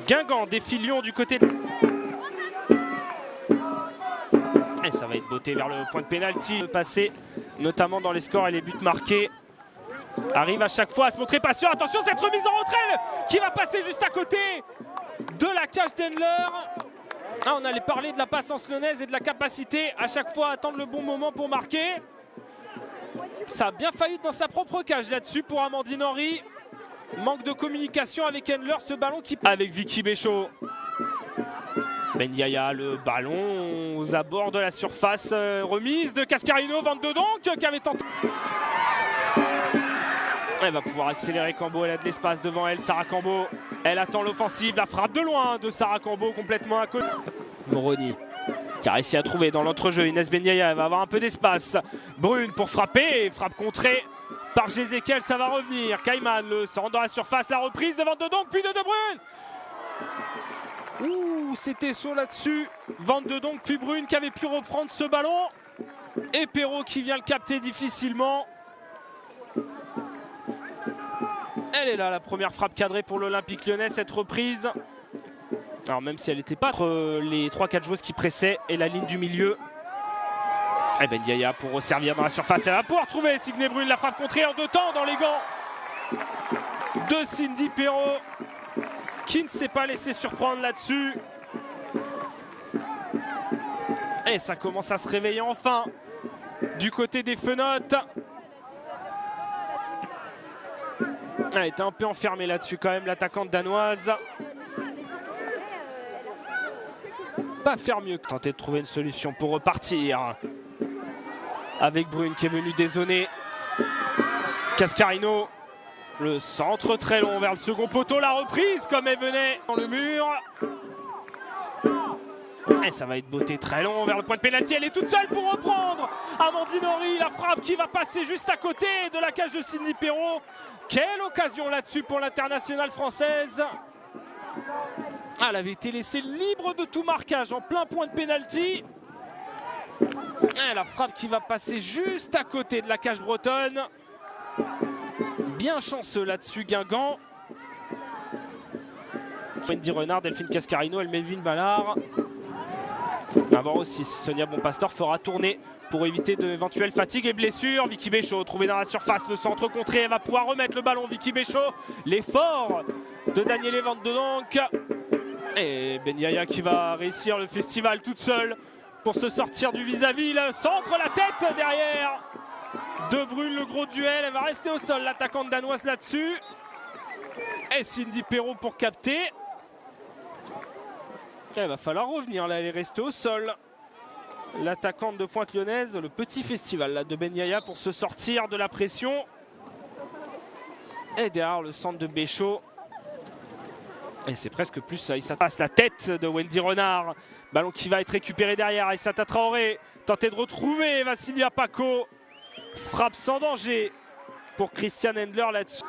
Guingamp défie Lyon du côté. Et ça va être botté vers le point de pénalty. Passé, notamment dans les scores et les buts marqués. Arrive à chaque fois à se montrer patient. Attention, cette remise en retrait qui va passer juste à côté de la cage d'Hendler. Ah, on allait parler de la patience lyonnaise et de la capacité à chaque fois à attendre le bon moment pour marquer. Ça a bien failli dans sa propre cage là-dessus pour Amandine Henry. Manque de communication avec Hendler, ce ballon qui... Avec Vicky Béchot. Ben Yaya, le ballon aux abords de la surface. Remise de Cascarino, 22 donc, qui avait tenté... Elle va pouvoir accélérer Cambo, elle a de l'espace devant elle, Sarah Cambo. Elle attend l'offensive, la frappe de loin de Sarah Cambo, complètement à côté. Moroni qui a réussi à trouver dans l'entrejeu. Inès Benyaya, elle va avoir un peu d'espace. Brune pour frapper, frappe contrée par Jézéchiel, ça va revenir. Kaiman, le centre dans la surface, la reprise devant de Donk, puis de Brune. Ouh, c'était chaud là-dessus. Van de Donk, puis Brune qui avait pu reprendre ce ballon. Et Perrault qui vient le capter difficilement. Elle est là, la première frappe cadrée pour l'Olympique Lyonnais, cette reprise. Alors même si elle n'était pas entre les 3-4 joueuses qui pressaient et la ligne du milieu. Et Ben Yaya pour resservir dans la surface. Elle va pouvoir trouver Signe Brune, la frappe contrée en 2 temps dans les gants de Cindy Perrault, qui ne s'est pas laissé surprendre là-dessus. Et ça commence à se réveiller enfin du côté des Fenotes. Elle était un peu enfermée là-dessus quand même, l'attaquante danoise. Pas faire mieux que tenter de trouver une solution pour repartir. Avec Brune qui est venue dézoner Cascarino. Le centre très long vers le second poteau, la reprise comme elle venait dans le mur. Et ça va être botté très long vers le point de pénalty. Elle est toute seule pour reprendre. Amandine Henry, la frappe qui va passer juste à côté de la cage de Cindy Perrault. Quelle occasion là-dessus pour l'internationale française. Elle avait été laissée libre de tout marquage en plein point de pénalty. Et la frappe qui va passer juste à côté de la cage bretonne. Bien chanceux là-dessus Guingamp. Wendy Renard, Delphine Cascarino, et Melvin Ballard. On va voir aussi si Sonia Bonpastor fera tourner pour éviter d'éventuelles fatigues et blessures. Vicky Béchot trouvée dans la surface, le centre contré, elle va pouvoir remettre le ballon. Vicky Béchot, l'effort de Daniele Van de Donk. Et Benyaya qui va réussir le festival toute seule pour se sortir du vis-à-vis. Le centre, la tête derrière de Brune, le gros duel. Elle va rester au sol, l'attaquante danoise là-dessus. Et Cindy Perrault pour capter. Il va falloir revenir là, elle est restée au sol. L'attaquante de Pointe Lyonnaise, le petit festival là, de Benyaya pour se sortir de la pression. Et derrière le centre de Béchot. Et c'est presque plus ça, ça passe la tête de Wendy Renard. Ballon qui va être récupéré derrière. Aïssata Traoré tenter de retrouver Vassilia Paco. Frappe sans danger pour Christian Hendler là-dessus.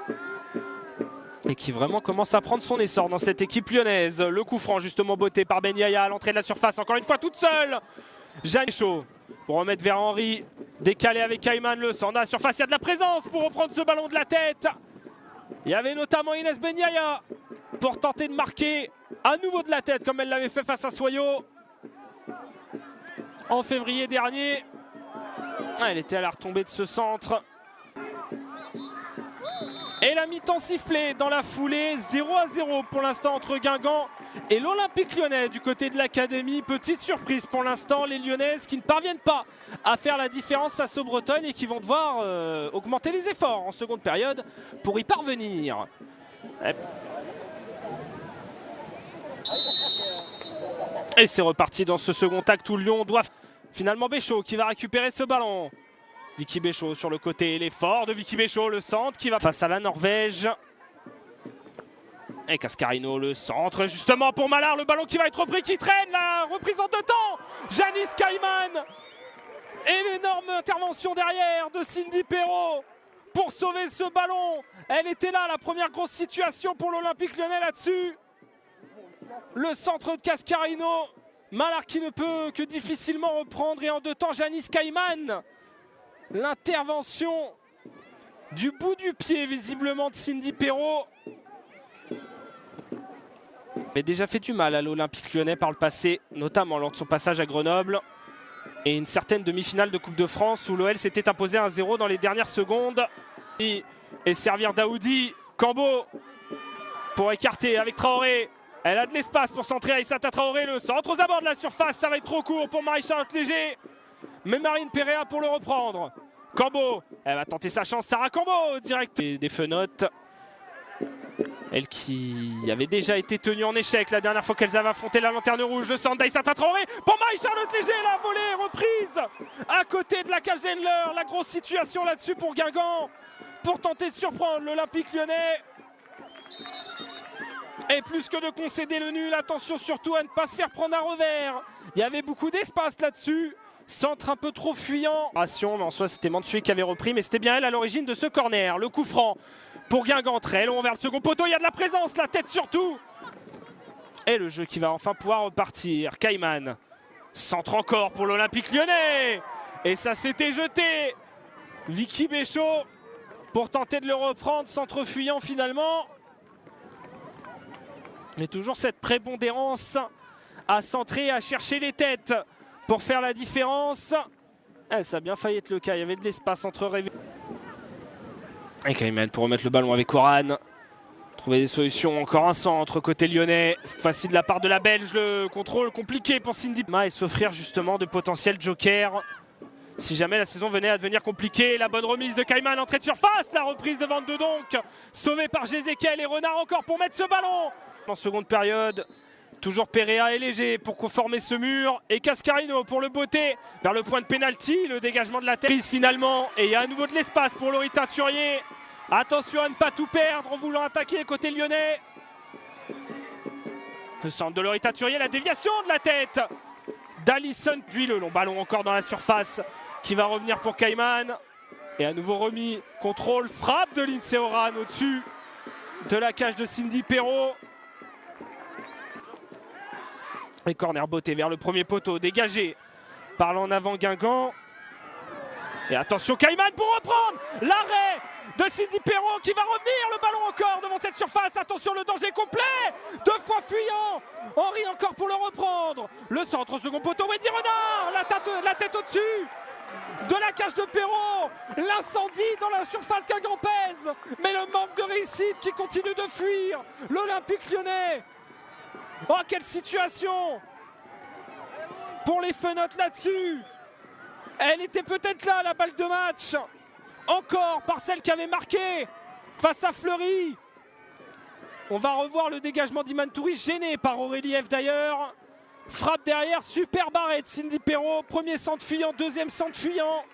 Et qui vraiment commence à prendre son essor dans cette équipe lyonnaise. Le coup franc justement botté par Benyaya à l'entrée de la surface. Encore une fois toute seule. Jeanne Chaud pour remettre vers Henry. Décalé avec Kaiman, le centre dans la surface. Il y a de la présence pour reprendre ce ballon de la tête. Il y avait notamment Inès Benyaya pour tenter de marquer à nouveau de la tête comme elle l'avait fait face à Soyo en février dernier. Elle était à la retombée de ce centre. Et la mi-temps sifflée dans la foulée, 0-0 pour l'instant entre Guingamp et l'Olympique Lyonnais du côté de l'académie. Petite surprise pour l'instant, les Lyonnaises qui ne parviennent pas à faire la différence face aux Bretonnes et qui vont devoir augmenter les efforts en seconde période pour y parvenir. Et c'est reparti dans ce second acte où Lyon doit finalement Béchot qui va récupérer ce ballon. Vicky Béchot sur le côté, l'effort de Vicky Béchot, le centre qui va face à la Norvège. Et Cascarino, le centre justement pour Mallard, le ballon qui va être repris, qui traîne, la reprise en 2 temps. Janice Kaiman. Et l'énorme intervention derrière de Cindy Perrault pour sauver ce ballon. Elle était là, la première grosse situation pour l'Olympique Lyonnais là-dessus. Le centre de Cascarino. Mallard qui ne peut que difficilement reprendre et en 2 temps Janice Kaiman. L'intervention du bout du pied visiblement de Cindy Perrault. Mais déjà fait du mal à l'Olympique Lyonnais par le passé, notamment lors de son passage à Grenoble. Et une certaine demi-finale de Coupe de France où l'OL s'était imposé 1-0 dans les dernières secondes. Et servir Daoudi, Cambo pour écarter avec Traoré. Elle a de l'espace pour centrer Aïssata Traoré. Le centre aux abords de la surface, ça va être trop court pour Marie-Charlotte Léger. Mais Marine Perea pour le reprendre. Cambo, elle va tenter sa chance. Sarah Cambo, direct. Et des fenotes. Elle qui avait déjà été tenue en échec la dernière fois qu'elles avaient affronté la lanterne rouge. Le centre d'Aïssata Traoré pour Marie-Charlotte Léger. La volée reprise à côté de la cage d'Hendler. La grosse situation là-dessus pour Guingamp pour tenter de surprendre l'Olympique Lyonnais. Et plus que de concéder le nul, attention surtout à ne pas se faire prendre à revers. Il y avait beaucoup d'espace là-dessus. Centre un peu trop fuyant. Mais en soi, c'était Mansuet qui avait repris, mais c'était bien elle à l'origine de ce corner. Le coup franc pour Guingamp, très long vers le second poteau. Il y a de la présence, la tête surtout. Et le jeu qui va enfin pouvoir repartir. Kaiman, centre encore pour l'Olympique Lyonnais. Et ça s'était jeté. Vicky Béchaud pour tenter de le reprendre, centre fuyant finalement. Mais toujours cette prépondérance à centrer, à chercher les têtes pour faire la différence. Ça a bien failli être le cas, il y avait de l'espace entre Révé et Kaiman pour remettre le ballon avec Oran. Trouver des solutions, encore un centre côté lyonnais. Cette fois-ci de la part de la Belge, le contrôle compliqué pour Cindy et s'offrir justement de potentiels jokers. Si jamais la saison venait à devenir compliquée, la bonne remise de Kaiman, entrée de surface, la reprise de Van de Donk, sauvée par Jézéquel et Renard encore pour mettre ce ballon. En seconde période, toujours Perea et Léger pour conformer ce mur. Et Cascarino pour le botter vers le point de pénalty. Le dégagement de la tête finalement. Et il y a à nouveau de l'espace pour Laurie Teinturier. Attention à ne pas tout perdre en voulant attaquer côté lyonnais. Le centre de Laurie Teinturier, la déviation de la tête d'Alison. Puis le long ballon encore dans la surface qui va revenir pour Kaiman. Et à nouveau remis. Contrôle, frappe de Lindsay Oran au-dessus de la cage de Cindy Perrault. Et corner botté vers le premier poteau, dégagé par l'en avant Guingamp. Et attention Kaiman pour reprendre l'arrêt de Cindy Perrault qui va revenir, le ballon encore devant cette surface. Attention, le danger complet, deux fois fuyant. Henry encore pour le reprendre. Le centre au second poteau, Wendy Renard, la tête au-dessus de la cage de Perrault. L'incendie dans la surface guingampaise. Mais le manque de réussite qui continue de fuir l'Olympique Lyonnais. Oh, quelle situation pour les fenotes là-dessus. Elle était peut-être là, la balle de match. Encore par celle qui avait marqué face à Fleury. On va revoir le dégagement d'Iman Touri, gêné par Aurélie F d'ailleurs. Frappe derrière, super barré de Cindy Perrault. Premier centre fuyant, deuxième centre fuyant.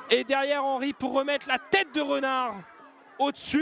Et derrière Henry pour remettre la tête de Renard au-dessus.